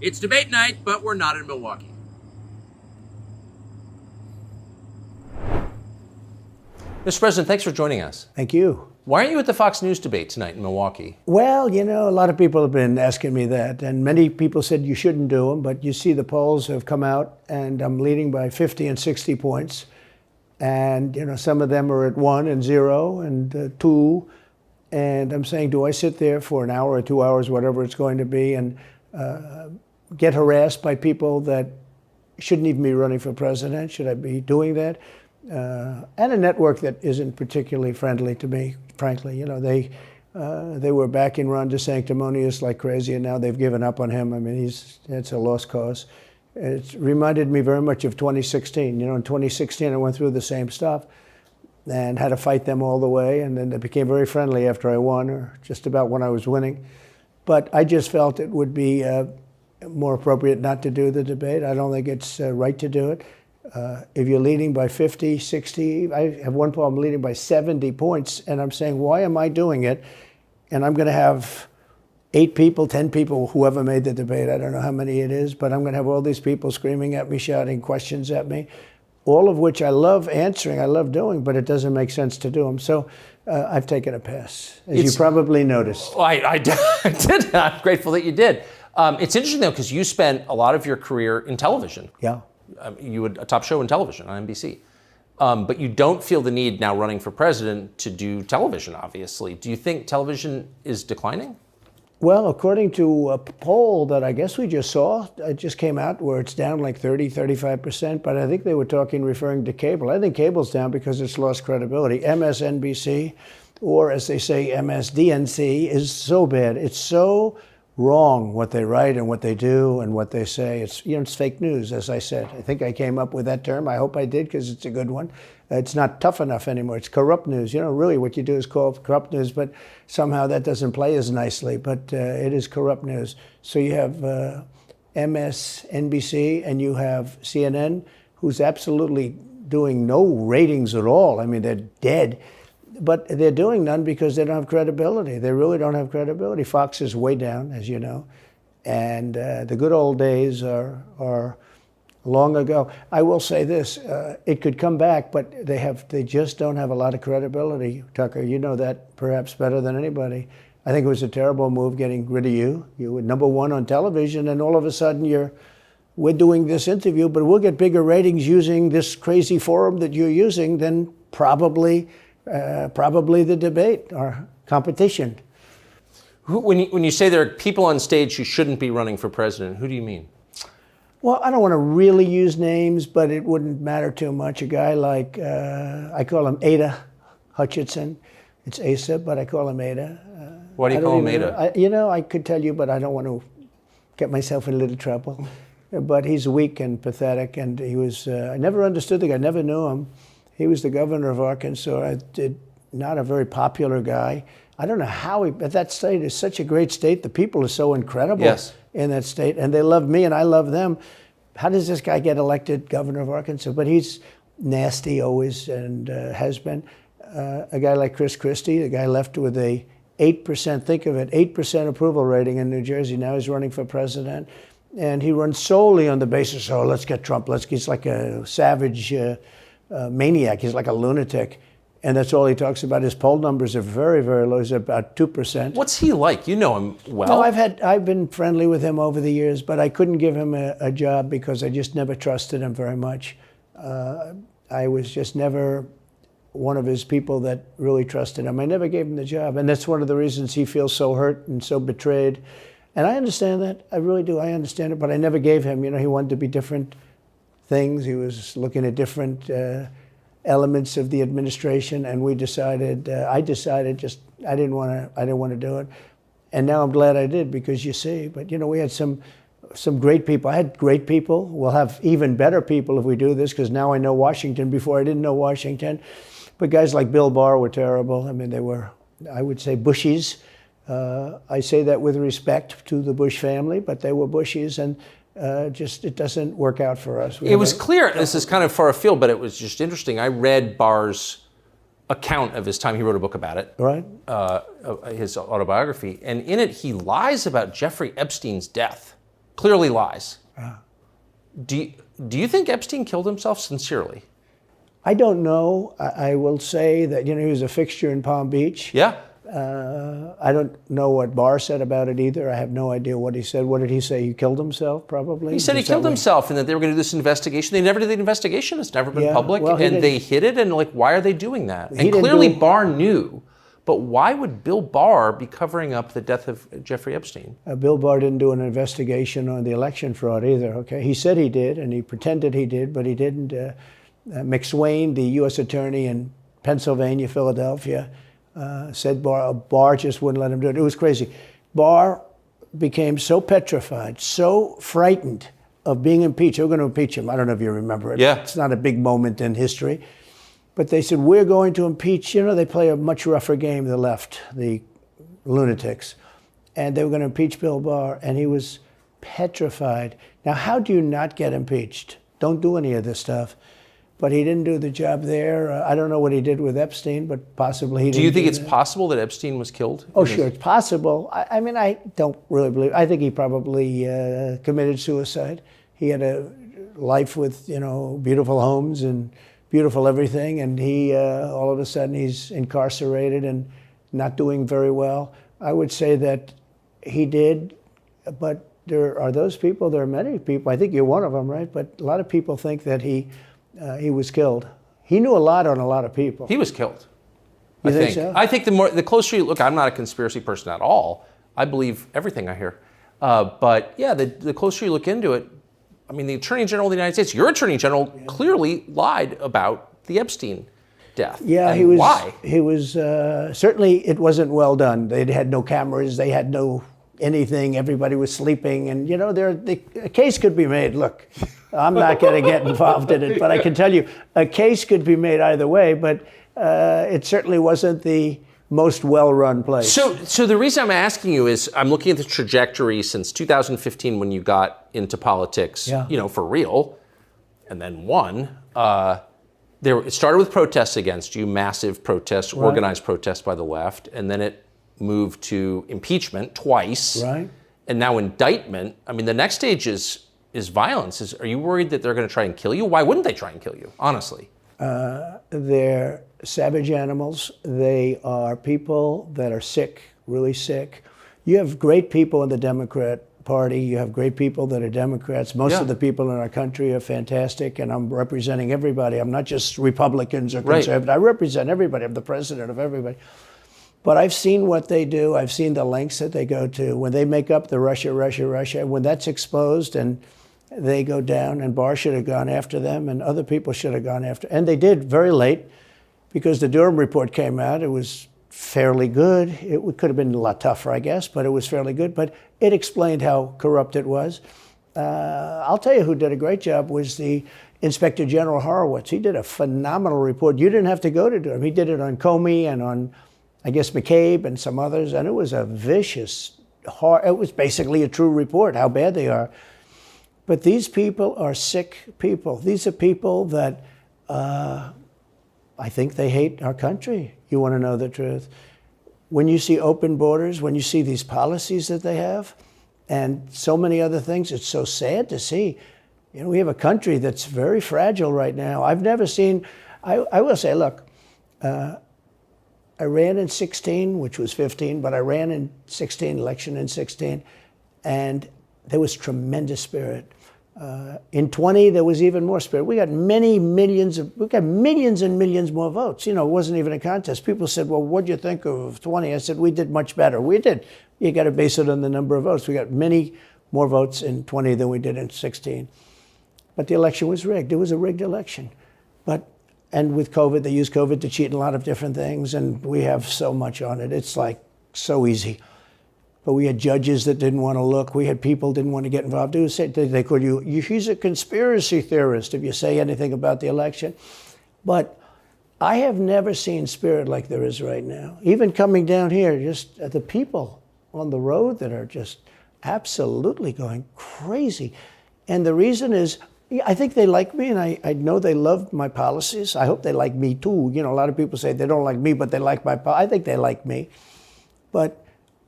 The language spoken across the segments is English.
It's debate night, but we're not in Milwaukee. Mr. President, thanks for joining us. Thank you. Why aren't you at the Fox News debate tonight in Milwaukee? Well, a lot of people have been asking me that, and many people said you shouldn't do them, but you see the polls have come out, and I'm leading by 50 and 60 points. And, some of them are at 1 and 0 and 2. And I'm saying, do I sit there for an hour or 2 hours, whatever it's going to be, and get harassed by people that shouldn't even be running for president? Should I be doing that? And a network that isn't particularly friendly to me, frankly. They were backing Ron DeSanctimonious like crazy, and now they've given up on him. I mean, it's a lost cause. It reminded me very much of 2016. In 2016, I went through the same stuff and had to fight them all the way, and then they became very friendly after I won, or just about when I was winning. But I just felt it would be more appropriate not to do the debate. I don't think it's right to do it. If you're leading by 50, 60, I have one problem leading by 70 points, and I'm saying, why am I doing it? And I'm going to have 8 people, 10 people, whoever made the debate, I don't know how many it is, but I'm going to have all these people screaming at me, shouting questions at me, all of which I love answering, I love doing, but it doesn't make sense to do them. So I've taken a pass, as you probably noticed. Well, I did. I'm grateful that you did. It's interesting, though, because you spent a lot of your career in television. Yeah. You had a top show in television on NBC. But you don't feel the need now running for president to do television, obviously. Do you think television is declining? Well, according to a poll that I guess we just saw, it just came out where it's down like 30, 35%, but I think they were referring to cable. I think cable's down because it's lost credibility. MSNBC, or as they say, MSDNC, is so bad. It's so wrong what they write and what they do and what they say. It's fake news, as I said. I think I came up with that term. I hope I did, because it's a good one. It's not tough enough anymore. It's corrupt news. Really what you do is call it corrupt news, but somehow that doesn't play as nicely. But it is corrupt news. So you have MSNBC and you have CNN, who's absolutely doing no ratings at all. I mean, they're dead. But they're doing none because they don't have credibility. They really don't have credibility. Fox is way down, as you know. And the good old days are long ago. I will say this, it could come back, but they just don't have a lot of credibility, Tucker. You know that perhaps better than anybody. I think it was a terrible move getting rid of you. You were #1 on television, and all of a sudden we're doing this interview, but we'll get bigger ratings using this crazy forum that you're using than probably the debate or competition. When you say there are people on stage who shouldn't be running for president, who do you mean? Well, I don't want to really use names, but it wouldn't matter too much. A guy like, I call him Ada Hutchinson. It's Asa, but I call him Ada. Why do you call him Ada? I could tell you, but I don't want to get myself in a little trouble. But he's weak and pathetic, and he was, I never understood the guy, never knew him. He was the governor of Arkansas, not a very popular guy. I don't know how but that state is such a great state. The people are so incredible in that state, and they love me and I love them. How does this guy get elected governor of Arkansas? But he's nasty always, and has been. A guy like Chris Christie, the guy left with a 8%, think of it, 8% approval rating in New Jersey. Now he's running for president. And he runs solely on the basis, let's get Trump. He's like a savage maniac. He's like a lunatic. And that's all he talks about. His poll numbers are very, very low. He's about 2%. What's he like? You know him well. No, I've been friendly with him over the years, but I couldn't give him a job because I just never trusted him very much. I was just never one of his people that really trusted him. I never gave him the job. And that's one of the reasons he feels so hurt and so betrayed. And I understand that. I really do. I understand it. But I never gave him. He wanted to be different things. He was looking at different elements of the administration, and I decided I didn't want to do it. And now I'm glad I did, because you see, but we had some great people. I had great people. We'll have even better people if we do this, because now I know Washington. Before I didn't know Washington. But guys like Bill Barr were terrible. I mean, they were, I would say, Bushies. I say that with respect to the Bush family, but they were Bushies, and it doesn't work out for us. It was clear, this is kind of far afield, but it was just interesting. I read Barr's account of his time. He wrote a book about it, right? His autobiography, and in it he lies about Jeffrey Epstein's death. clearly lies. Do you think Epstein killed himself sincerely? I don't know. I will say that, he was a fixture in Palm Beach. Yeah. I don't know what Barr said about it either. I have no idea what he said. What did he say? He killed himself, probably? He said he killed himself and that they were going to do this investigation. They never did the investigation. It's never been public. Well, and they hid it. And why are they doing that? And clearly Barr knew. But why would Bill Barr be covering up the death of Jeffrey Epstein? Bill Barr didn't do an investigation on the election fraud either, okay? He said he did, and he pretended he did, but he didn't. McSwain, the U.S. attorney in Pennsylvania, Philadelphia, said Barr just wouldn't let him do it. It was crazy. Barr became so petrified, so frightened of being impeached. They were going to impeach him. I don't know if you remember it. Yeah. It's not a big moment in history. But they said, we're going to impeach. They play a much rougher game, the left, the lunatics. And they were going to impeach Bill Barr, and he was petrified. Now, how do you not get impeached? Don't do any of this stuff. But he didn't do the job there. I don't know what he did with Epstein, but possibly he didn't. Do you think it's possible that Epstein was killed? Oh, sure, it's possible. I mean, I don't really believe. I think he probably committed suicide. He had a life with, beautiful homes and beautiful everything, and he all of a sudden he's incarcerated and not doing very well. I would say that he did, but there are those people. There are many people. I think you're one of them, right? But a lot of people think that he was killed. He knew a lot on a lot of people. He was killed. You think so? I think the closer you look, I'm not a conspiracy person at all. I believe everything I hear. But yeah, the closer you look into it, I mean, the Attorney General of the United States, your Attorney General, clearly lied about the Epstein death. Yeah, and he was. Why? He was certainly. It wasn't well done. They had no cameras. They had no anything. Everybody was sleeping, and a case could be made. Look, I'm not going to get involved in it, but I can tell you, a case could be made either way. But it certainly wasn't the most well-run place. So the reason I'm asking you is I'm looking at the trajectory since 2015 when you got into politics, for real, and then won. It started with protests against you, massive protests, right. Organized protests by the left, and then it moved to impeachment twice, right? And now indictment. I mean, the next stage is violence. Are you worried that they're going to try and kill you? Why wouldn't they try and kill you, honestly? They're savage animals. They are people that are sick, really sick. You have great people in the Democrat Party. You have great people that are Democrats. Most of the people in our country are fantastic, and I'm representing everybody. I'm not just Republicans or conservatives. Right. I represent everybody. I'm the president of everybody. But I've seen what they do. I've seen the lengths that they go to. When they make up the Russia, when that's exposed and they go down, and Barr should have gone after them, and other people should have gone after. And they did very late, because the Durham report came out. It was fairly good. It could have been a lot tougher, I guess, but it was fairly good. But it explained how corrupt it was. I'll tell you who did a great job was the Inspector General Horowitz. He did a phenomenal report. You didn't have to go to Durham. He did it on Comey and on, I guess, McCabe and some others, and it was a vicious, it was basically a true report, how bad they are. But these people are sick people. These are people that I think they hate our country. You want to know the truth. When you see open borders, when you see these policies that they have, and so many other things, it's so sad to see. We have a country that's very fragile right now. I've never seen, I will say, look, I ran in 16, which was 15, but I ran in 16, election in 16, and there was tremendous spirit. In 20, there was even more spirit. We got millions and millions more votes. It wasn't even a contest. People said, well, what'd you think of 20? I said, we did much better. We did. You got to base it on the number of votes. We got many more votes in 20 than we did in 16. But the election was rigged. It was a rigged election. And with COVID, they used COVID to cheat in a lot of different things, and we have so much on it. It's like so easy. But we had judges that didn't want to look. We had people didn't want to get involved. They called you, he's a conspiracy theorist if you say anything about the election. But I have never seen spirit like there is right now. Even coming down here, just the people on the road that are just absolutely going crazy. And the reason is, I think they like me, and I know they love my policies. I hope they like me too. A lot of people say they don't like me, but they like my policies. I think they like me. But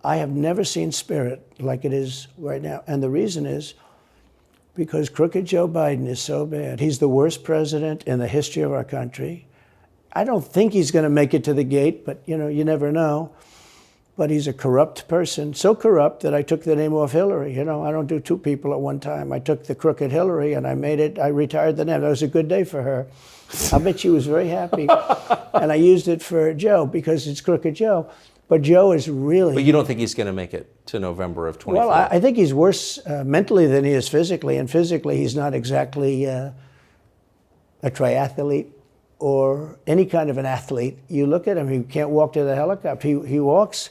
I have never seen spirit like it is right now. And the reason is because crooked Joe Biden is so bad. He's the worst president in the history of our country. I don't think he's going to make it to the gate, but you never know. But he's a corrupt person, so corrupt that I took the name off Hillary. I don't do two people at one time. I took the crooked Hillary and I retired the name. That was a good day for her. I bet she was very happy. And I used it for Joe because it's crooked Joe. But Joe is really... But you don't think he's going to make it to November of 24? Well, I think he's worse mentally than he is physically. And physically, he's not exactly a triathlete or any kind of an athlete. You look at him, he can't walk to the helicopter. He walks,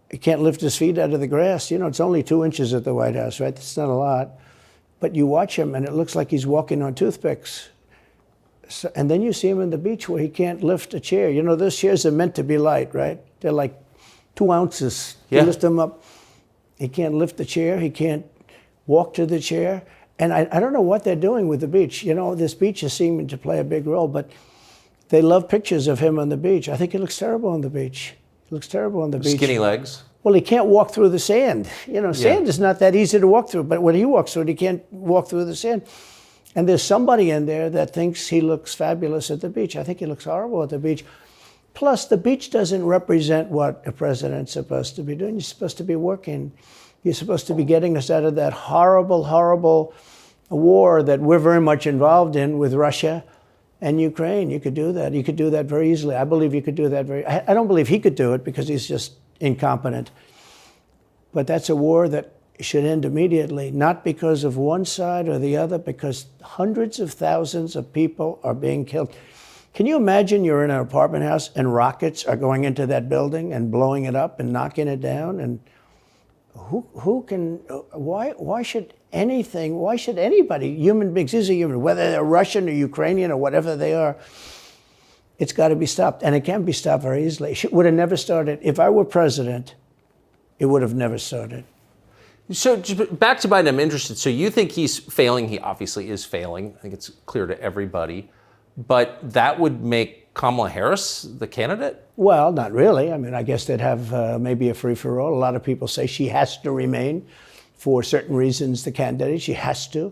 he can't lift his feet out of the grass. It's only 2 inches at the White House, right? That's not a lot. But you watch him, and it looks like he's walking on toothpicks. So, and then you see him on the beach where he can't lift a chair. Those chairs are meant to be light, right? They're like 2 ounces. Yeah. You lift them up. He can't lift the chair. He can't walk to the chair. And I don't know what they're doing with the beach. This beach is seeming to play a big role, but they love pictures of him on the beach. I think he looks terrible on the beach. He looks terrible on the beach. Skinny legs. Well, he can't walk through the sand. Sand is not that easy to walk through, but when he walks through it, he can't walk through the sand. And there's somebody in there that thinks he looks fabulous at the beach. I think he looks horrible at the beach. Plus, the beach doesn't represent what a president's supposed to be doing. You're supposed to be working. You're supposed to be getting us out of that horrible, horrible war that we're very much involved in with Russia and Ukraine. You could do that. You could do that very easily. I believe you could do that I don't believe he could do it because he's just incompetent. But that's a war that should end immediately, not because of one side or the other, because hundreds of thousands of people are being killed. Can you imagine you're in an apartment house and rockets are going into that building and blowing it up and knocking it down? And why should anybody, human beings, these are human, whether they're Russian or Ukrainian or whatever they are, it's got to be stopped. And it can be stopped very easily. It would have never started. If I were president, it would have never started. So back to Biden, I'm interested. So you think he's failing? He obviously is failing. I think it's clear to everybody. But that would make Kamala Harris the candidate? Well, not really. I guess they'd have maybe a free-for-all. A lot of people say she has to remain for certain reasons, the candidate. She has to.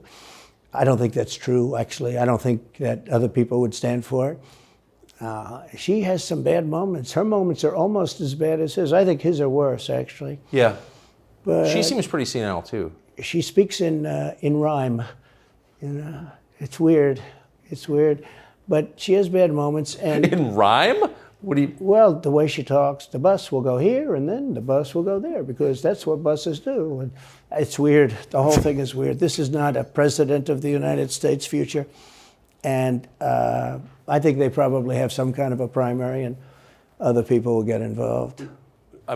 I don't think that's true, actually. I don't think that other people would stand for it. She has some bad moments. Her moments are almost as bad as his. I think his are worse, actually. Yeah. But she seems pretty senile, too. She speaks in rhyme. It's weird. It's weird. But she has bad moments. And in rhyme? What do you... Well, the way she talks, the bus will go here and then the bus will go there because that's what buses do. And it's weird. The whole thing is weird. This is not a president of the United States future. And I think they probably have some kind of a primary and other people will get involved.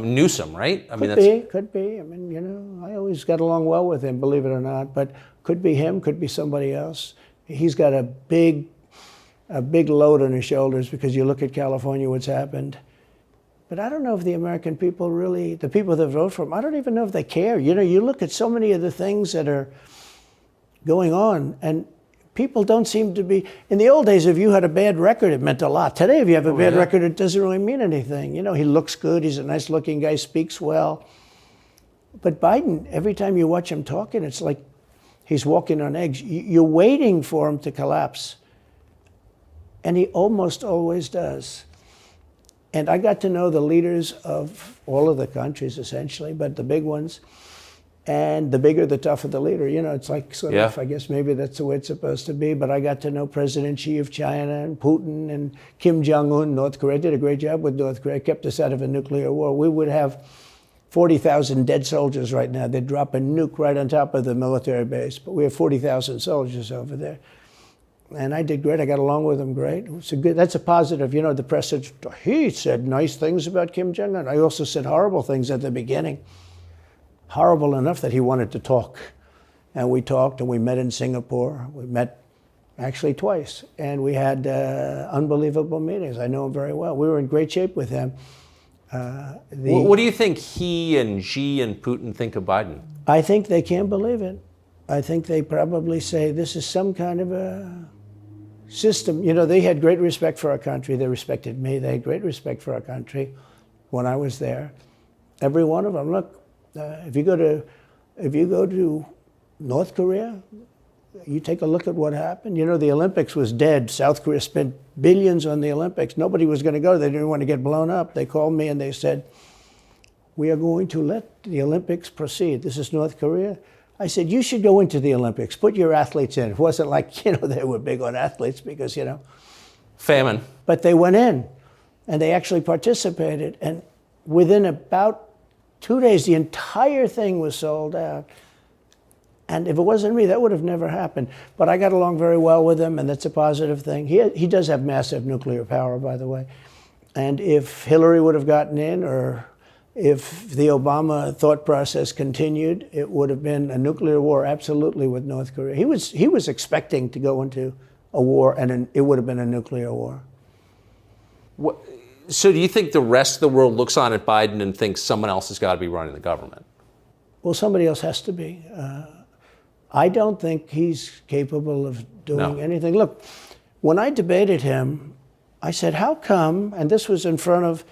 Newsom, right? Could be. I always got along well with him, believe it or not. But could be him, could be somebody else. He's got a big load on his shoulders because you look at California, what's happened. But I don't know if the American people really, the people that vote for him, I don't even know if they care. You look at so many of the things that are going on, and people don't seem to be, in the old days, if you had a bad record, it meant a lot. Today, if you have a bad record, it doesn't really mean anything. He looks good, he's a nice looking guy, speaks well. But Biden, every time you watch him talking, it's like he's walking on eggs. You're waiting for him to collapse. And he almost always does. And I got to know the leaders of all of the countries, essentially, but the big ones. And the bigger, the tougher the leader. It's like sort of, I guess maybe that's the way it's supposed to be. But I got to know President Xi of China and Putin and Kim Jong-un, North Korea. Did a great job with North Korea, kept us out of a nuclear war. We would have 40,000 dead soldiers right now. They'd drop a nuke right on top of the military base. But we have 40,000 soldiers over there. And I did great. I got along with him great. That's a positive. The press said, he said nice things about Kim Jong-un. I also said horrible things at the beginning. Horrible enough that he wanted to talk. And we talked and we met in Singapore. We met actually twice. And we had unbelievable meetings. I know him very well. We were in great shape with him. What do you think he and Xi and Putin think of Biden? I think they can't believe it. I think they probably say this is some kind of a system. They had great respect for our country. They respected me. They had great respect for our country when I was there. Every one of them. Look, if you go to North Korea, you take a look at what happened. You know, the Olympics was dead. South Korea spent billions on the Olympics. Nobody was going to go. They didn't want to get blown up. They called me and they said, we are going to let the Olympics proceed. This is North Korea. I said, you should go into the Olympics. Put your athletes in. It wasn't like, they were big on athletes because, Famine. But they went in and they actually participated. And within about 2 days, the entire thing was sold out. And if it wasn't me, that would have never happened. But I got along very well with him, and that's a positive thing. He does have massive nuclear power, by the way. And if Hillary would have gotten in, or if the Obama thought process continued, it would have been a nuclear war, absolutely, with North Korea. He was expecting to go into a war, and it would have been a nuclear war. So do you think the rest of the world looks on at Biden and thinks someone else has got to be running the government? Well, somebody else has to be. I don't think he's capable of doing anything. Look, when I debated him, I said, how come, and this was in front of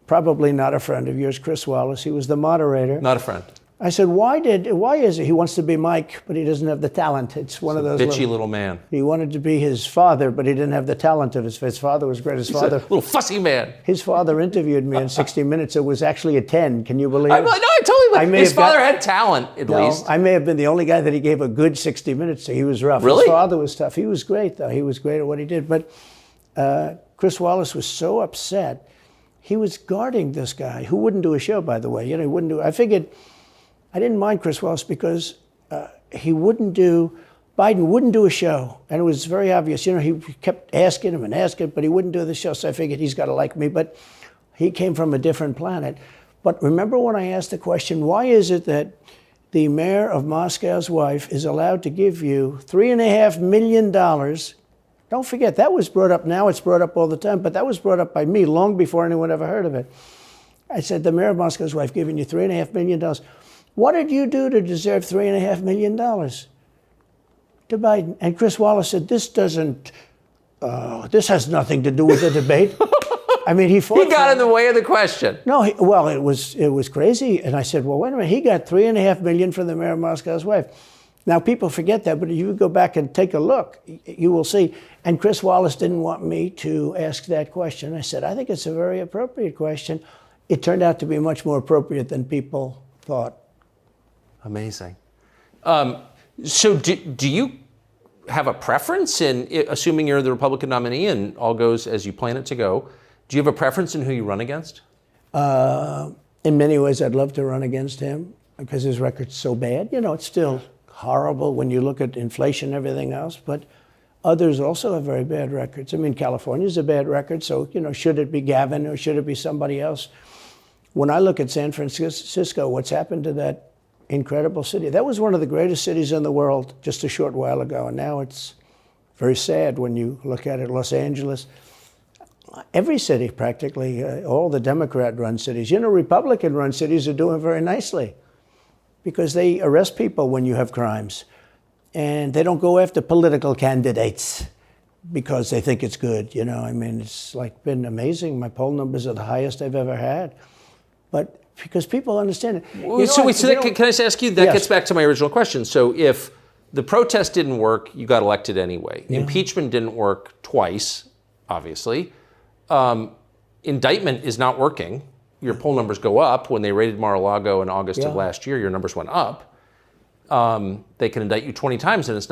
probably not a friend of yours, Chris Wallace, he was the moderator. Not a friend. I said, why is it he wants to be Mike, but he doesn't have the talent? It's one of those bitchy little man. He wanted to be his father, but he didn't have the talent of his father was great. His father, little fussy man. His father interviewed me in 60 Minutes. It was actually a 10. Can you believe it? No, I totally. His father had talent, at least. I may have been the only guy that he gave a good 60 Minutes to. He was rough. Really? His father was tough. He was great, though. He was great at what he did. But Chris Wallace was so upset. He was guarding this guy who wouldn't do a show, by the way. He wouldn't do. I figured. I didn't mind Chris Wallace because Biden wouldn't do a show. And it was very obvious. He kept asking him, but he wouldn't do the show. So I figured he's got to like me. But he came from a different planet. But remember when I asked the question, why is it that the mayor of Moscow's wife is allowed to give you $3.5 million? Don't forget, that was brought up. Now it's brought up all the time. But that was brought up by me long before anyone ever heard of it. I said, the mayor of Moscow's wife giving you $3.5 million. What did you do to deserve $3.5 million? To Biden. And Chris Wallace said, this has nothing to do with the debate. I mean, he fought. He got in the way of the question. No, it was crazy. And I said, well, wait a minute. He got $3.5 million from the mayor of Moscow's wife. Now, people forget that, but if you go back and take a look, you will see. And Chris Wallace didn't want me to ask that question. I said, I think it's a very appropriate question. It turned out to be much more appropriate than people thought. Amazing. So do you have a preference in, assuming you're the Republican nominee and all goes as you plan it to go, do you have a preference in who you run against? In many ways, I'd love to run against him because his record's so bad. It's still horrible when you look at inflation and everything else, but others also have very bad records. I mean, California's a bad record, so, should it be Gavin or should it be somebody else? When I look at San Francisco, what's happened to that incredible city. That was one of the greatest cities in the world just a short while ago, and now it's very sad when you look at it. Los Angeles, every city practically, all the Democrat-run cities. Republican-run cities are doing very nicely because they arrest people when you have crimes, and they don't go after political candidates because they think it's good. It's been amazing. My poll numbers are the highest I've ever had, but because people understand it. Can I just ask you, that gets back to my original question. So if the protest didn't work, you got elected anyway. Yeah. Impeachment didn't work twice, obviously. Indictment is not working. Your poll numbers go up. When they raided Mar-a-Lago in August of last year, your numbers went up. They can indict you 20 times and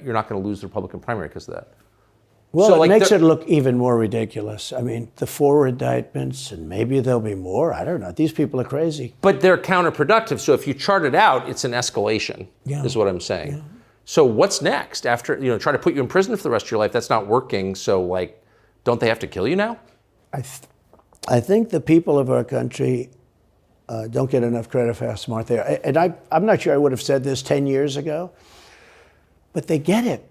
you're not gonna lose the Republican primary because of that. Well, it makes it look even more ridiculous. I mean, the 4 indictments, and maybe there'll be more. I don't know. These people are crazy. But they're counterproductive. So if you chart it out, it's an escalation, is what I'm saying. Yeah. So what's next? After, try to put you in prison for the rest of your life, that's not working. So, don't they have to kill you now? I think the people of our country don't get enough credit for how smart they are. And I'm not sure I would have said this 10 years ago, but they get it.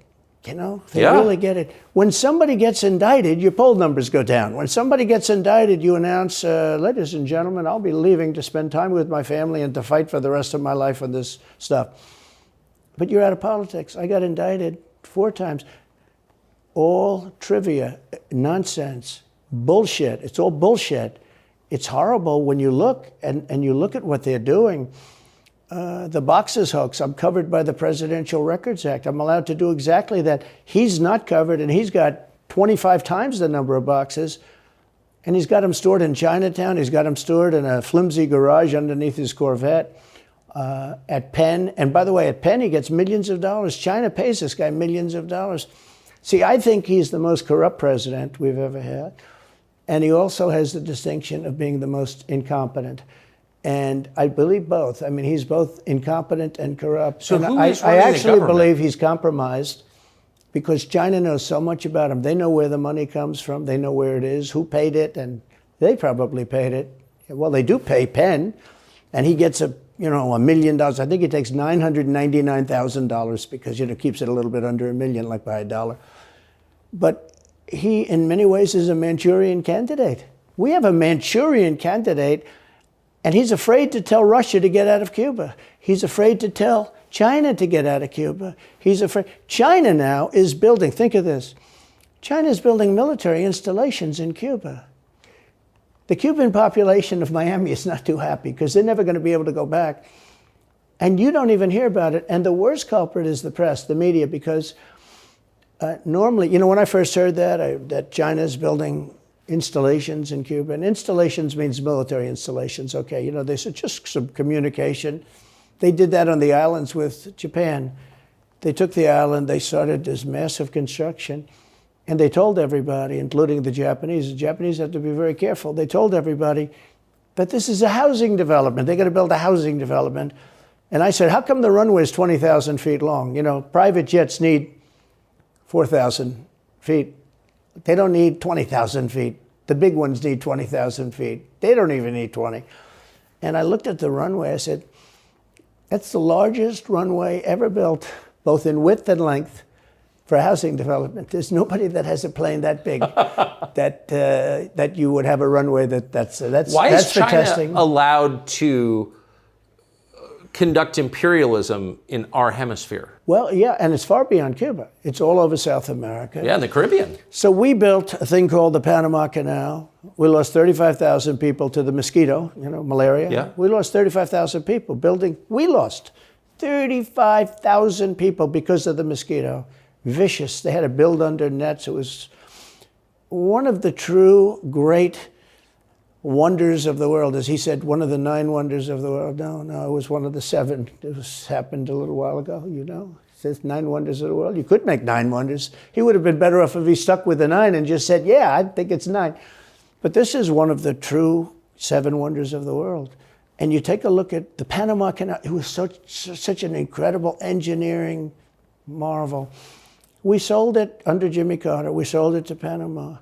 They really get it. When somebody gets indicted, your poll numbers go down. When somebody gets indicted, you announce, ladies and gentlemen, I'll be leaving to spend time with my family and to fight for the rest of my life on this stuff. But you're out of politics. I got indicted 4 times. All trivia, nonsense, bullshit. It's all bullshit. it's horrible when you look and you look at what they're doing. The boxes hoax, I'm covered by the Presidential Records Act. I'm allowed to do exactly that. He's not covered, and he's got 25 times the number of boxes, and he's got them stored in Chinatown. He's got them stored in a flimsy garage underneath his Corvette at Penn. And by the way, at Penn, he gets millions of dollars. China pays this guy millions of dollars. See, I think he's the most corrupt president we've ever had. And he also has the distinction of being the most incompetent. And I believe both. I mean, he's both incompetent and corrupt. So and who is running I the actually government? believe he's compromised because China knows so much about him. They know where the money comes from. They know where it is, who paid it, and they probably paid it. Well, they do pay Penn, and he gets $1 million. I think he takes $999,000 because keeps it a little bit under $1 million, like by $1. But he, in many ways, is a Manchurian candidate. We have a Manchurian candidate, and he's afraid to tell Russia to get out of Cuba. He's afraid to tell China to get out of Cuba. He's afraid. China now is building, think of this, China is building military installations in Cuba. The Cuban population of Miami is not too happy because they're never going to be able to go back. And you don't even hear about it. And the worst culprit is the press, the media, because normally, when I first heard that China's building installations in Cuba, and installations means military installations, okay, they said just some communication. They did that on the islands with Japan. They took the island, they started this massive construction, and they told everybody, including the Japanese have to be very careful. They told everybody that this is a housing development. They're going to build a housing development. And I said, how come the runway is 20,000 feet long? Private jets need 4,000 feet. They don't need 20,000 feet. The big ones need 20,000 feet. They don't even need 20. And I looked at the runway. I said, that's the largest runway ever built, both in width and length, for housing development. There's nobody that has a plane that big that you would have a runway that's Why is for China testing. allowed to conduct imperialism in our hemisphere? Well, yeah, and it's far beyond Cuba. It's all over South America. Yeah, in the Caribbean. So we built a thing called the Panama Canal. We lost 35,000 people to the mosquito, malaria. Yeah. We lost 35,000 people building. We lost 35,000 people because of the mosquito. Vicious. They had to build under nets. It was one of the true great wonders of the world. As he said, one of the 9 wonders of the world. No, it was one of the 7. It happened a little while ago, It says 9 wonders of the world. You could make 9 wonders. He would have been better off if he stuck with the 9 and just said, yeah, I think it's 9. But this is one of the true 7 wonders of the world. And you take a look at the Panama Canal. It was such an incredible engineering marvel. We sold it under Jimmy Carter. We sold it to Panama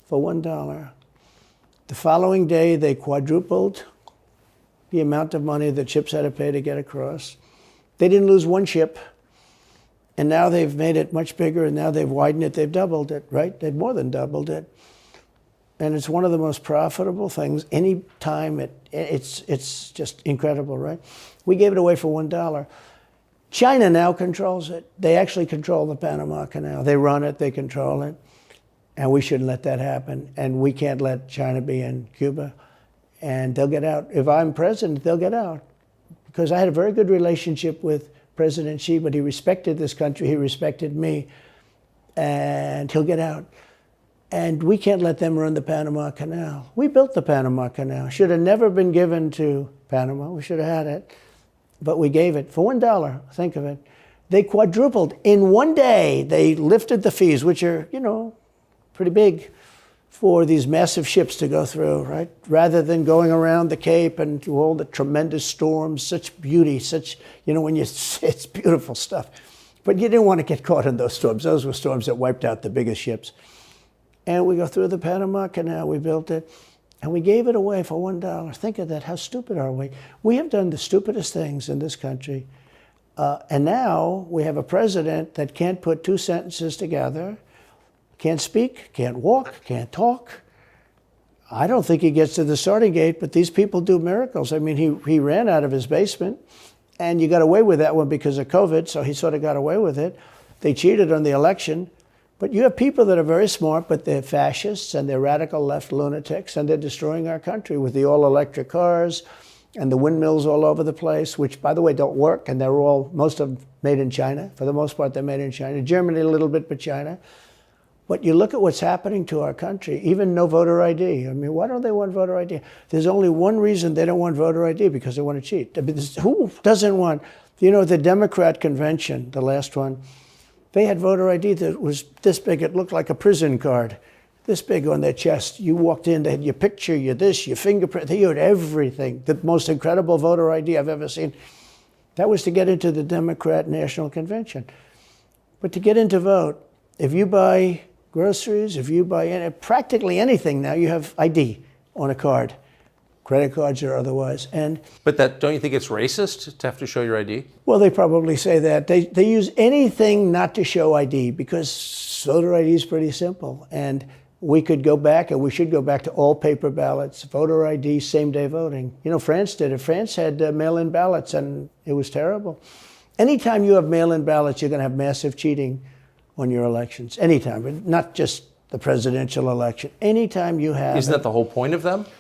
for $1. The following day, they quadrupled the amount of money that ships had to pay to get across. They didn't lose one ship. And now they've made it much bigger, and now they've widened it. They've doubled it, right? They've more than doubled it. And it's one of the most profitable things. Any time it's just incredible, right? We gave it away for $1. China now controls it. They actually control the Panama Canal. They run it, they control it. And we shouldn't let that happen. And we can't let China be in Cuba. And they'll get out. If I'm president, they'll get out. Because I had a very good relationship with President Xi, but he respected this country, he respected me, and he'll get out. And we can't let them run the Panama Canal. We built the Panama Canal. Should have never been given to Panama. We should have had it. But we gave it for $1, think of it. They quadrupled. In one day, they lifted the fees, which are, pretty big, for these massive ships to go through, right? Rather than going around the Cape and through all the tremendous storms, such beauty, it's beautiful stuff. But you didn't want to get caught in those storms. Those were storms that wiped out the biggest ships. And we go through the Panama Canal, we built it, and we gave it away for $1. Think of that, how stupid are we? We have done the stupidest things in this country. And now we have a president that can't put 2 sentences together, can't speak, can't walk, can't talk. I don't think he gets to the starting gate, but these people do miracles. I mean, he ran out of his basement, and you got away with that one because of COVID, so he sort of got away with it. They cheated on the election. But you have people that are very smart, but they're fascists and they're radical left lunatics, and they're destroying our country with the all-electric cars and the windmills all over the place, which, by the way, don't work, and they're all, most of them made in China. For the most part, they're made in China. Germany a little bit, but China. But you look at what's happening to our country, even no voter ID. I mean, why don't they want voter ID? There's only one reason they don't want voter ID, because they want to cheat. I mean, who doesn't want, the Democrat convention, the last one, they had voter ID that was this big. It looked like a prison card, this big on their chest. You walked in, they had your picture, your this, your fingerprint. They had everything. The most incredible voter ID I've ever seen. That was to get into the Democrat National Convention. But to get into vote, if you buy groceries, if you buy practically anything now, you have ID on a card, credit cards or otherwise. But don't you think it's racist to have to show your ID? Well, they probably say that. They use anything not to show ID, because voter ID is pretty simple. And we could go back, and we should go back to all paper ballots, voter ID, same-day voting. France did it. France had mail-in ballots, and it was terrible. Anytime you have mail-in ballots, you're going to have massive cheating on your elections. Anytime, but not just the presidential election. Anytime you have... Isn't that the whole point of them? So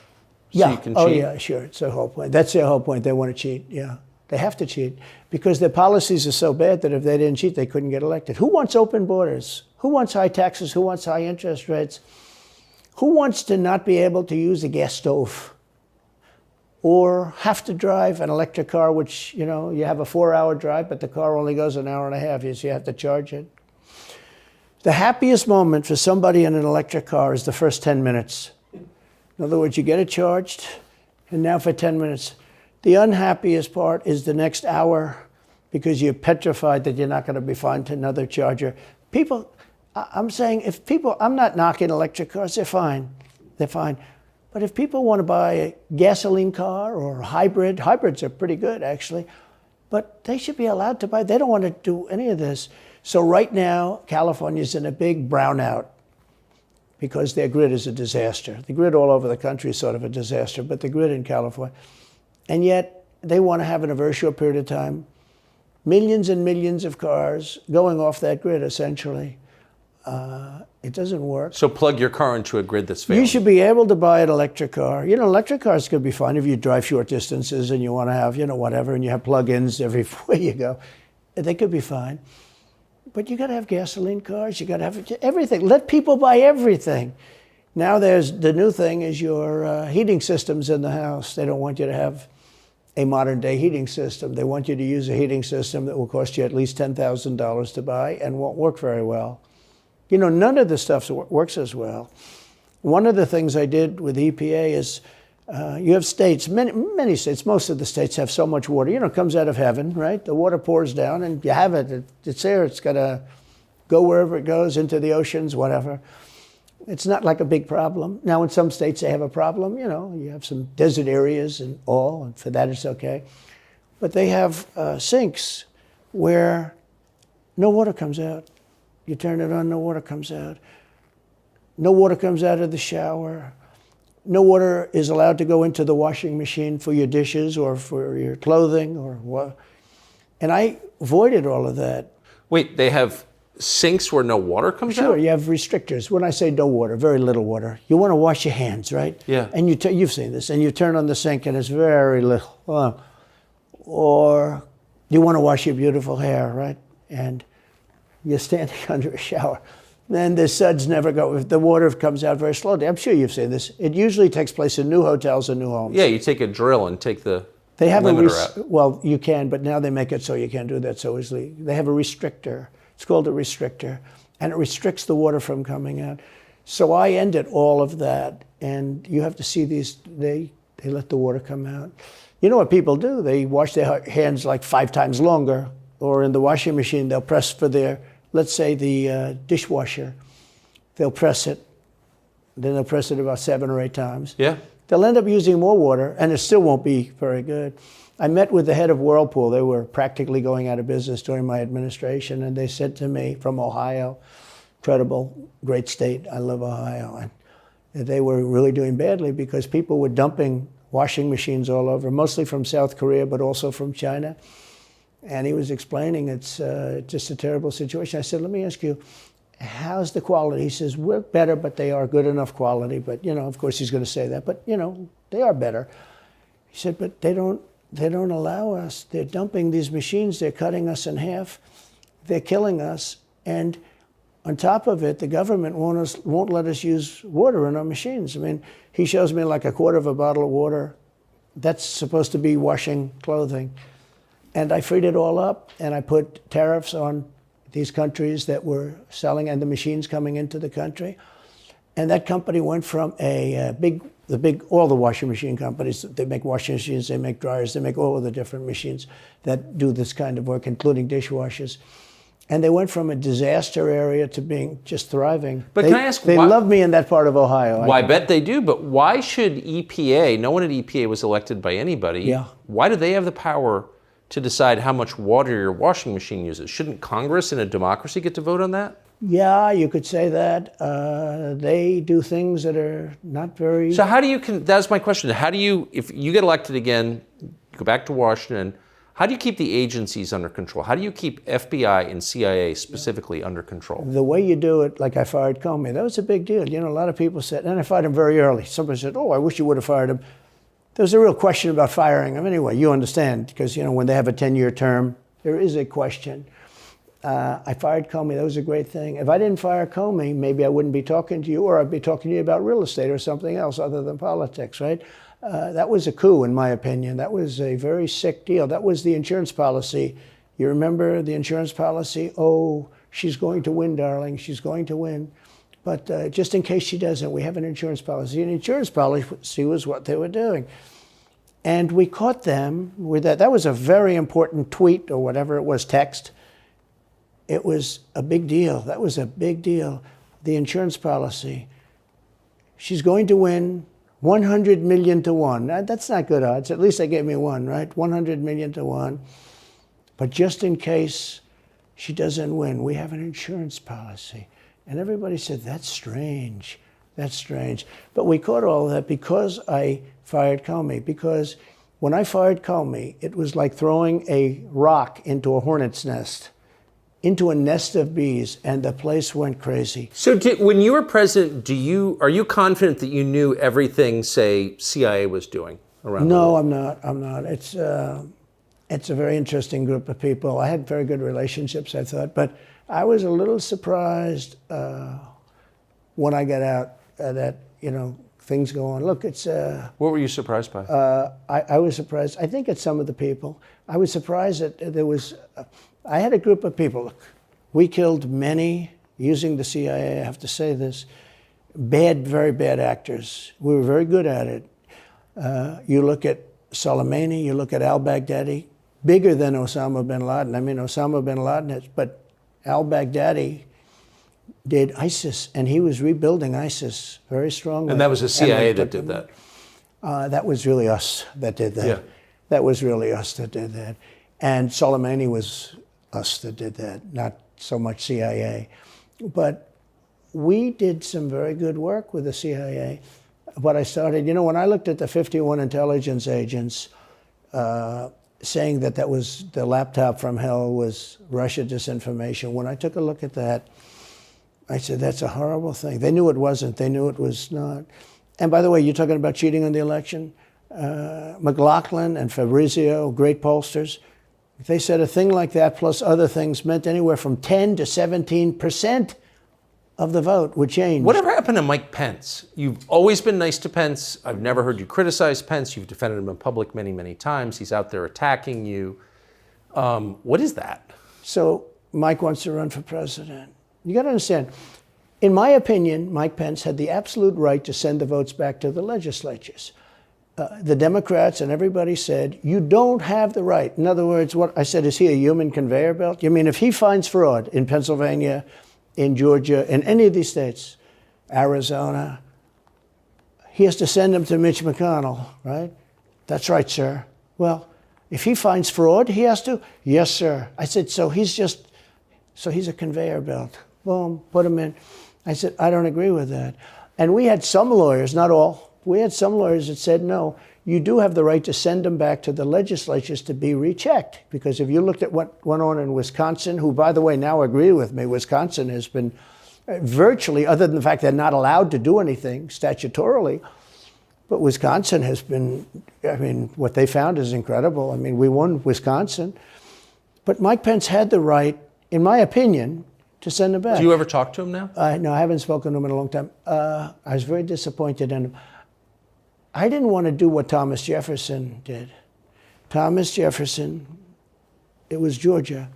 yeah. you can cheat? Oh, yeah, sure. It's the whole point. That's their whole point. They want to cheat, yeah. They have to cheat because their policies are so bad that if they didn't cheat, they couldn't get elected. Who wants open borders? Who wants high taxes? Who wants high interest rates? Who wants to not be able to use a gas stove or have to drive an electric car, which, you have a 4-hour drive, but the car only goes an hour and a half, so you have to charge it? The happiest moment for somebody in an electric car is the first 10 minutes. In other words, you get it charged, and now for 10 minutes. The unhappiest part is the next hour, because you're petrified that you're not going to be found another charger. People, I'm saying, I'm not knocking electric cars, they're fine. They're fine. But if people want to buy a gasoline car or a hybrid, hybrids are pretty good, actually, but they should be allowed to buy. They don't want to do any of this. So right now, California's in a big brownout because their grid is a disaster. The grid all over the country is sort of a disaster, but the grid in California. And yet, they want to have, in a very short period of time, millions and millions of cars going off that grid, essentially. It doesn't work. So plug your car into a grid that's failing. You should be able to buy an electric car. Electric cars could be fine if you drive short distances and you want to have, whatever, and you have plug-ins everywhere you go. They could be fine. But you got to have gasoline cars. You got to have everything. Let people buy everything. Now the new thing is your heating systems in the house. They don't want you to have a modern day heating system. They want you to use a heating system that will cost you at least $10,000 to buy and won't work very well. None of the stuff works as well. One of the things I did with EPA is you have states, many states, most of the states have so much water. It comes out of heaven, right? The water pours down and you have it. It's there. It's got to go wherever it goes, into the oceans, whatever. It's not like a big problem. Now, in some states, they have a problem. You have some desert areas and all, and for that, it's okay. But they have sinks where no water comes out. You turn it on, no water comes out. No water comes out of the shower. No water is allowed to go into the washing machine for your dishes or for your clothing or what. And I avoided all of that. Wait, they have sinks where no water comes out? Sure, you have restrictors. When I say no water, very little water. You want to wash your hands, right? Yeah. And you've seen this, and you turn on the sink and it's very little. Or you want to wash your beautiful hair, right? And you're standing under a shower. Then the suds never go. The water comes out very slowly. I'm sure you've seen this. It usually takes place in new hotels and new homes. Yeah, you take a drill and take the they have limiter out. Well, you can, but now they make it so you can't do that so easily. They have a restrictor. It's called a restrictor, and it restricts the water from coming out. So I ended all of that, and you have to see these. They let the water come out. You know what people do? They wash their hands like 5 times longer, or in the washing machine, they'll press for their. Let's say the dishwasher, they'll press it, then they'll press it about 7 or 8 times. Yeah. They'll end up using more water, and it still won't be very good. I met with the head of Whirlpool. They were practically going out of business during my administration, and they said to me, from Ohio, incredible, great state, I love Ohio, and they were really doing badly because people were dumping washing machines all over, mostly from South Korea, but also from China. And he was explaining it's just a terrible situation. I said, let me ask you, how's the quality? He says, we're better, but they are good enough quality. But, of course he's going to say that. But, they are better. He said, but they don't allow us. They're dumping these machines. They're cutting us in half. They're killing us. And on top of it, the government won't let us use water in our machines. I mean, he shows me like a quarter of a bottle of water. That's supposed to be washing clothing. And I freed it all up, and I put tariffs on these countries that were selling and the machines coming into the country. And that company went from all the washing machine companies, they make washing machines, they make dryers, they make all of the different machines that do this kind of work, including dishwashers. And they went from a disaster area to being just thriving. But can I ask They love me in that part of Ohio. Well, I bet they do, but why should EPA, no one at EPA was elected by anybody, why do they have the power to decide how much water your washing machine uses? Shouldn't Congress in a democracy get to vote on that? Yeah, you could say that. They do things that are not very... So how do you, that's my question, how do you, if you get elected again, go back to Washington, how do you keep the agencies under control? How do you keep FBI and CIA specifically under control? The way you do it, like I fired Comey, that was a big deal. A lot of people said, and I fired him very early. Somebody said, oh, I wish you would have fired him. There was a real question about firing him. Anyway, you understand, because, when they have a 10-year term, there is a question. I fired Comey. That was a great thing. If I didn't fire Comey, maybe I wouldn't be talking to you, or I'd be talking to you about real estate or something else other than politics, right? That was a coup, in my opinion. That was a very sick deal. That was the insurance policy. You remember the insurance policy? Oh, she's going to win, darling. She's going to win. But just in case she doesn't, we have an insurance policy. An insurance policy was what they were doing. And we caught them with that. That was a very important tweet or whatever it was, text. It was a big deal. That was a big deal. The insurance policy. She's going to win 100 million to 1. That's not good odds. At least they gave me one, right? 100 million to 1. But just in case she doesn't win, we have an insurance policy. And everybody said, that's strange. That's strange. But we caught all of that because I fired Comey. Because when I fired Comey, it was like throwing a rock into a hornet's nest, into a nest of bees, and the place went crazy. So when you were president, are you confident that you knew everything, say, CIA was doing around the world? No, I'm not. It's a very interesting group of people. I had very good relationships, I thought, but I was a little surprised when I got out that, things go on. Look, it's... What were you surprised by? I was surprised. I think it's some of the people. I was surprised that there was... I had a group of people. Look, we killed many, using the CIA, I have to say this, very bad actors. We were very good at it. You look at Soleimani, you look at al-Baghdadi, bigger than Osama bin Laden. I mean, Osama bin Laden, but al-Baghdadi did ISIS, and he was rebuilding ISIS very strongly. And that was the CIA that did that? That was really us that did that. Yeah. That was really us that did that. And Soleimani was us that did that, not so much CIA. But we did some very good work with the CIA. What I started, when I looked at the 51 intelligence agents saying that was the laptop from hell was Russia disinformation, when I took a look at that, I said, that's a horrible thing. They knew it wasn't. They knew it was not. And by the way, you're talking about cheating on the election? McLaughlin and Fabrizio, great pollsters, they said a thing like that plus other things meant anywhere from 10 to 17% of the vote would change. Whatever happened to Mike Pence? You've always been nice to Pence. I've never heard you criticize Pence. You've defended him in public many, many times. He's out there attacking you. What is that? So Mike wants to run for president. You got to understand, in my opinion, Mike Pence had the absolute right to send the votes back to the legislatures. The Democrats and everybody said, you don't have the right. In other words, what I said, is he a human conveyor belt? You mean if he finds fraud in Pennsylvania, in Georgia, in any of these states, Arizona, he has to send them to Mitch McConnell, right? That's right, sir. Well, if he finds fraud, he has to? Yes, sir. I said, so he's a conveyor belt. Boom, put him in. I said, I don't agree with that. And we had some lawyers, not all, we had some lawyers that said, no, you do have the right to send them back to the legislatures to be rechecked. Because if you looked at what went on in Wisconsin, who, by the way, now agree with me, Wisconsin has been virtually, other than the fact they're not allowed to do anything statutorily. But Wisconsin has been, I mean, what they found is incredible. I mean, we won Wisconsin. But Mike Pence had the right, in my opinion, to send him back. Do you ever talk to him now? No, I haven't spoken to him in a long time. I was very disappointed in him. I didn't want to do what Thomas Jefferson did. Thomas Jefferson, it was Georgia.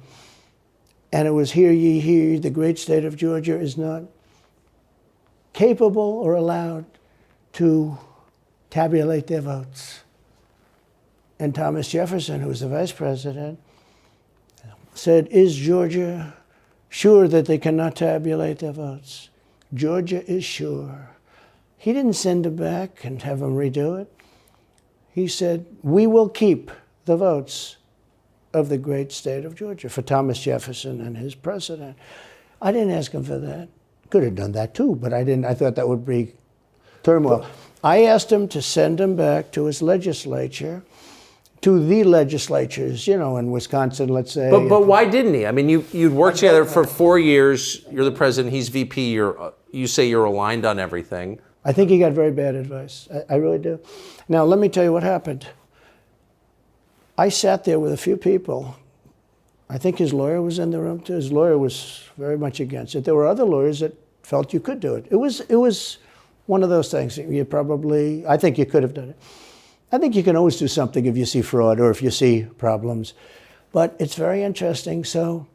And it was, hear ye, hear ye, the great state of Georgia is not capable or allowed to tabulate their votes. And Thomas Jefferson, who was the vice president, said, is Georgia sure that they cannot tabulate their votes? Georgia is sure. He didn't send him back and have him redo it. He said, we will keep the votes of the great state of Georgia for Thomas Jefferson and his president. I didn't ask him for that. Could have done that too, but I didn't. I thought that would be turmoil. I asked him to send him back to his legislature, to the legislatures, you know, in Wisconsin, let's say. But why didn't he? I mean, you'd worked together for 4 years. You're the president. He's VP. You say you're aligned on everything. I think he got very bad advice. I really do. Now, let me tell you what happened. I sat there with a few people. I think his lawyer was in the room too. His lawyer was very much against it. There were other lawyers that felt you could do it. It was one of those things. I think you could have done it. I think you can always do something if you see fraud or if you see problems. But it's very interesting. So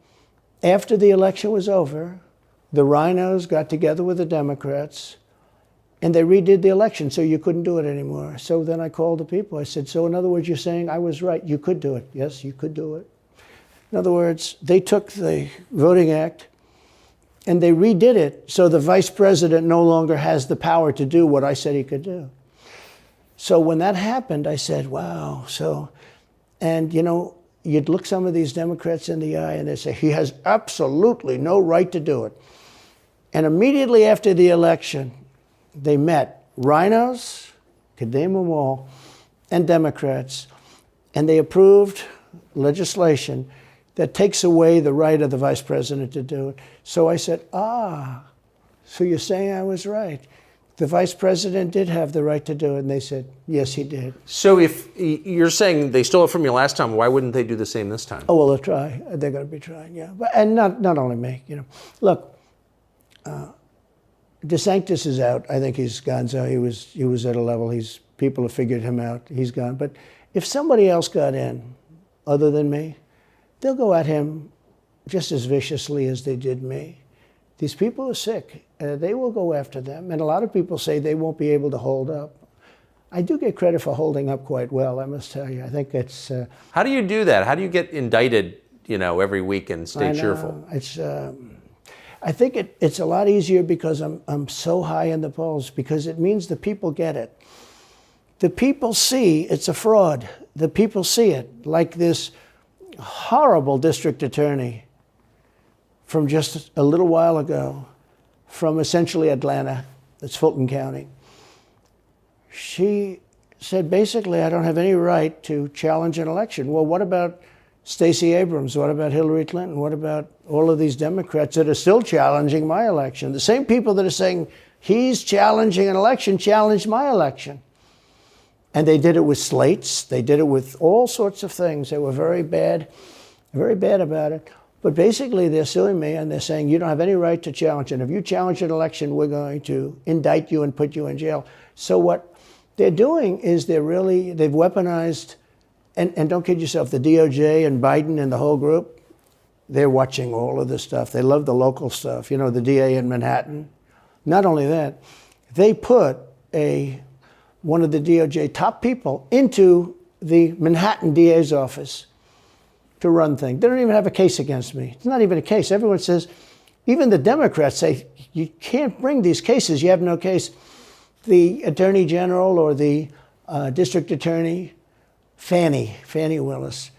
after the election was over, the rhinos got together with the Democrats and they redid the election, so you couldn't do it anymore. So then I called the people. I said, so in other words, you're saying I was right. You could do it. Yes, you could do it. In other words, they took the Voting Act and they redid it so the vice president no longer has the power to do what I said he could do. So when that happened, I said, wow. And you know, you'd look some of these Democrats in the eye and they'd say, he has absolutely no right to do it. And immediately after the election, they met rhinos, could name them all, and Democrats, and they approved legislation that takes away the right of the vice president to do it. So I said, so you're saying I was right. The vice president did have the right to do it, and they said, yes, he did. So if you're saying they stole it from you last time, why wouldn't they do the same this time? Oh, well, they'll try. They're going to be trying, yeah. And not only me, you know. Look, DeSantis is out. I think he's gone. So he was at a level. People have figured him out. He's gone. But if somebody else got in, other than me, they'll go at him just as viciously as they did me. These people are sick. They will go after them. And a lot of people say they won't be able to hold up. I do get credit for holding up quite well, I must tell you. I think it's... How do you do that? How do you get indicted, you know, every week and stay cheerful? It's... I think it's a lot easier because I'm so high in the polls, because it means the people get it. The people see it's a fraud. The people see it. Like this horrible district attorney from just a little while ago, from essentially Atlanta, that's Fulton County. She said, basically, I don't have any right to challenge an election. Well, what about Stacey Abrams? What about Hillary Clinton? What about all of these Democrats that are still challenging my election? The same people that are saying he's challenging an election challenged my election. And they did it with slates. They did it with all sorts of things. They were very bad about it. But basically, they're suing me and they're saying you don't have any right to challenge it. If you challenge an election, we're going to indict you and put you in jail. So what they're doing is they've weaponized. And don't kid yourself, the DOJ and Biden and the whole group, they're watching all of this stuff. They love the local stuff. You know, the DA in Manhattan. Not only that, they put one of the DOJ top people into the Manhattan DA's office to run things. They don't even have a case against me. It's not even a case. Everyone says, even the Democrats say, you can't bring these cases. You have no case. The Attorney General or the District Attorney, Fannie Willis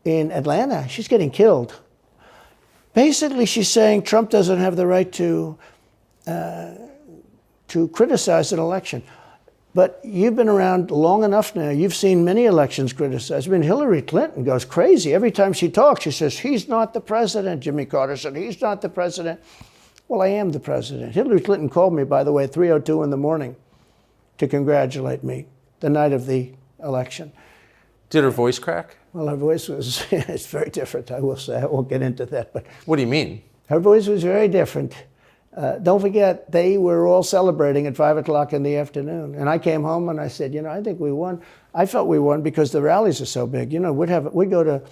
in Atlanta, she's getting killed. Basically, she's saying Trump doesn't have the right to criticize an election. But you've been around long enough now. You've seen many elections criticized. I mean, Hillary Clinton goes crazy. Every time she talks, she says, he's not the president. Jimmy Carter said, he's not the president. Well, I am the president. Hillary Clinton called me, by the way, at 3:02 in the morning to congratulate me the night of the election. Did her voice crack? Well, her voice was, it's very different, I will say. I won't get into that. But what do you mean? Her voice was very different. Don't forget, they were all celebrating at 5 o'clock in the afternoon. And I came home and I said, I think we won. I felt we won because the rallies are so big. We'd go to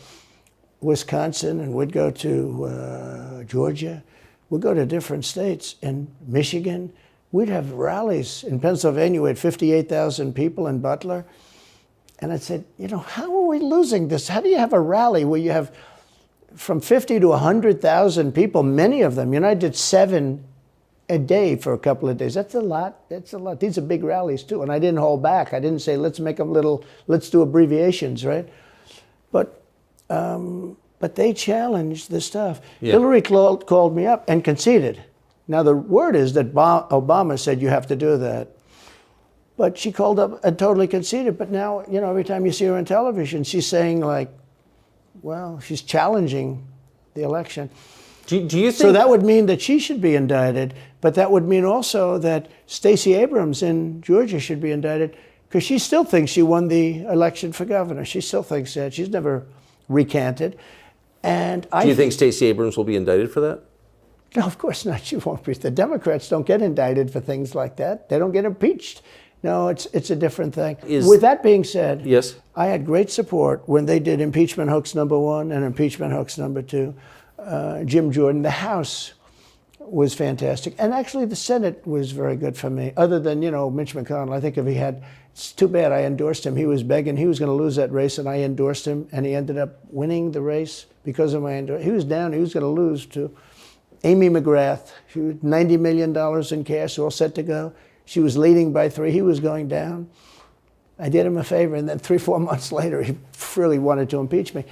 Wisconsin and we'd go to Georgia. We'd go to different states. In Michigan, we'd have rallies. In Pennsylvania, we had 58,000 people in Butler. And I said, how are we losing this? How do you have a rally where you have from 50 to 100,000 people, many of them? I did 7 a day for a couple of days. That's a lot. That's a lot. These are big rallies, too. And I didn't hold back. I didn't say, let's make them let's do abbreviations, right? But they challenged the stuff. Yeah. Hillary called me up and conceded. Now, the word is that Obama said you have to do that. But she called up and totally conceded. But now, every time you see her on television, she's saying, she's challenging the election. Do you think... So that would mean that she should be indicted, but that would mean also that Stacey Abrams in Georgia should be indicted, because she still thinks she won the election for governor. She still thinks that. She's never recanted. And do you think Stacey Abrams will be indicted for that? No, of course not. She won't be. The Democrats don't get indicted for things like that. They don't get impeached. No, it's a different thing. With that being said, yes, I had great support when they did impeachment hoax #1 and impeachment hoax #2. Jim Jordan, the House was fantastic. And actually the Senate was very good for me, other than, Mitch McConnell. I think it's too bad I endorsed him. He was begging, he was going to lose that race, and I endorsed him, and he ended up winning the race because of my endorsement. He was down, he was going to lose to Amy McGrath. She was $90 million in cash, all set to go. She was leading by 3. He was going down. I did him a favor, and then 3-4 months later, he really wanted to impeach me.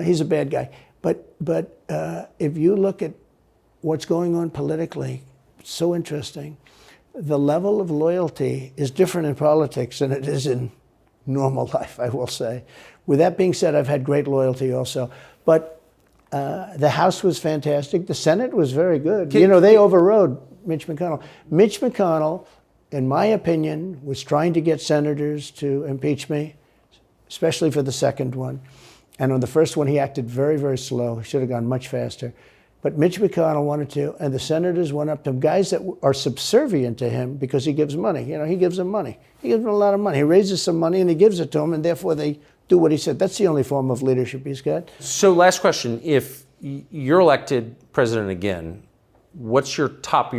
He's a bad guy. But if you look at what's going on politically, it's so interesting. The level of loyalty is different in politics than it is in normal life, I will say. With that being said, I've had great loyalty also. But the House was fantastic. The Senate was very good. They overrode Mitch McConnell. Mitch McConnell, in my opinion, was trying to get senators to impeach me, especially for the second one. And on the first one, he acted very, very slow. He should have gone much faster. But Mitch McConnell wanted to, and the senators went up to him, guys that are subservient to him because he gives money. He gives them money. He gives them a lot of money. He raises some money and he gives it to them, and therefore they do what he said. That's the only form of leadership he's got. So last question. If you're elected president again, what's your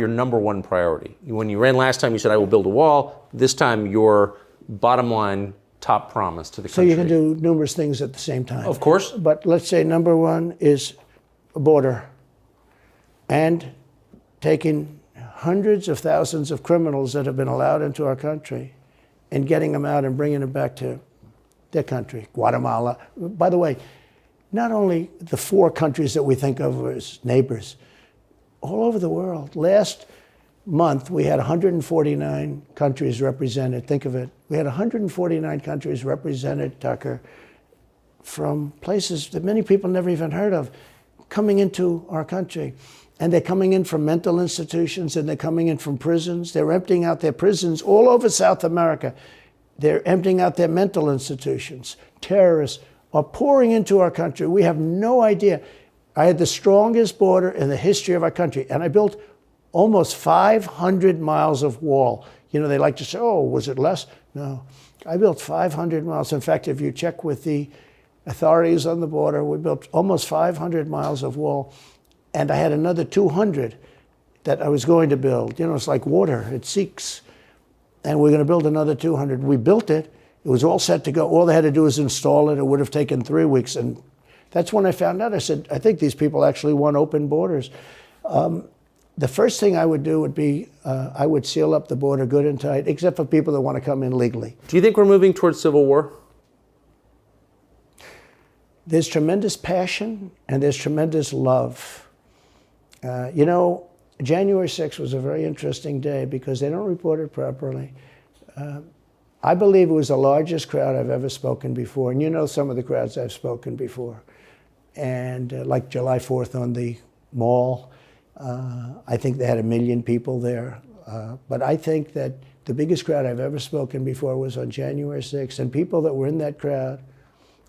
number one priority? When you ran last time, you said, I will build a wall. This time, your bottom line top promise to the country. So you can do numerous things at the same time. Of course. But let's say number one is a border, and taking hundreds of thousands of criminals that have been allowed into our country and getting them out and bringing them back to their country, Guatemala. By the way, not only the 4 countries that we think of as neighbors, all over the world. Last month, we had 149 countries represented. Think of it. We had 149 countries represented, Tucker, from places that many people never even heard of, coming into our country. And they're coming in from mental institutions, and they're coming in from prisons. They're emptying out their prisons all over South America. They're emptying out their mental institutions. Terrorists are pouring into our country. We have no idea. I had the strongest border in the history of our country, and I built almost 500 miles of wall. They like to say, oh, was it less? No. I built 500 miles. In fact, if you check with the authorities on the border, we built almost 500 miles of wall. And I had another 200 that I was going to build. It's like water, it seeks. And we're going to build another 200. We built it. It was all set to go. All they had to do was install it. It would have taken 3 weeks. And that's when I found out. I said, I think these people actually want open borders. The first thing I would do would be I would seal up the border good and tight, except for people that want to come in legally. Do you think we're moving towards civil war? There's tremendous passion and there's tremendous love. January 6th was a very interesting day because they don't report it properly. I believe it was the largest crowd I've ever spoken before. And some of the crowds I've spoken before. And like July 4th on the Mall. I think they had 1 million people there. But I think that the biggest crowd I've ever spoken before was on January 6th, and people that were in that crowd,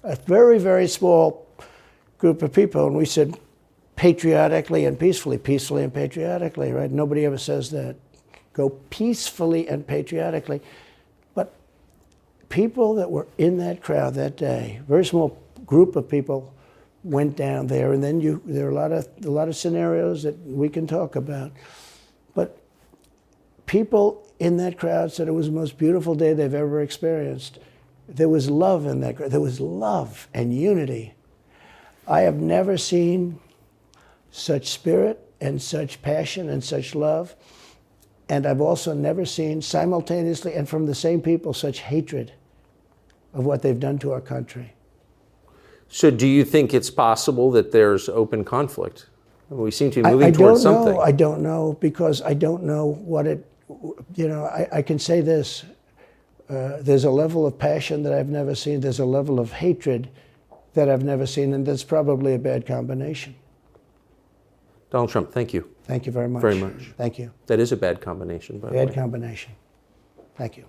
a very, very small group of people, and we said patriotically and peacefully and patriotically, right? Nobody ever says that. Go peacefully and patriotically. But people that were in that crowd that day, very small group of people went down there, and then there are a lot of scenarios that we can talk about. But people in that crowd said it was the most beautiful day they've ever experienced. There was love in that crowd. There was love and unity. I have never seen such spirit and such passion and such love. And I've also never seen simultaneously and from the same people such hatred of what they've done to our country. So do you think it's possible that there's open conflict? We seem to be moving towards something. I don't know, because I don't know what it, I can say this. There's a level of passion that I've never seen. There's a level of hatred that I've never seen, and that's probably a bad combination. Donald Trump, thank you. Thank you very much. Very much. Thank you. That is a bad combination, by the way. Bad combination. Thank you.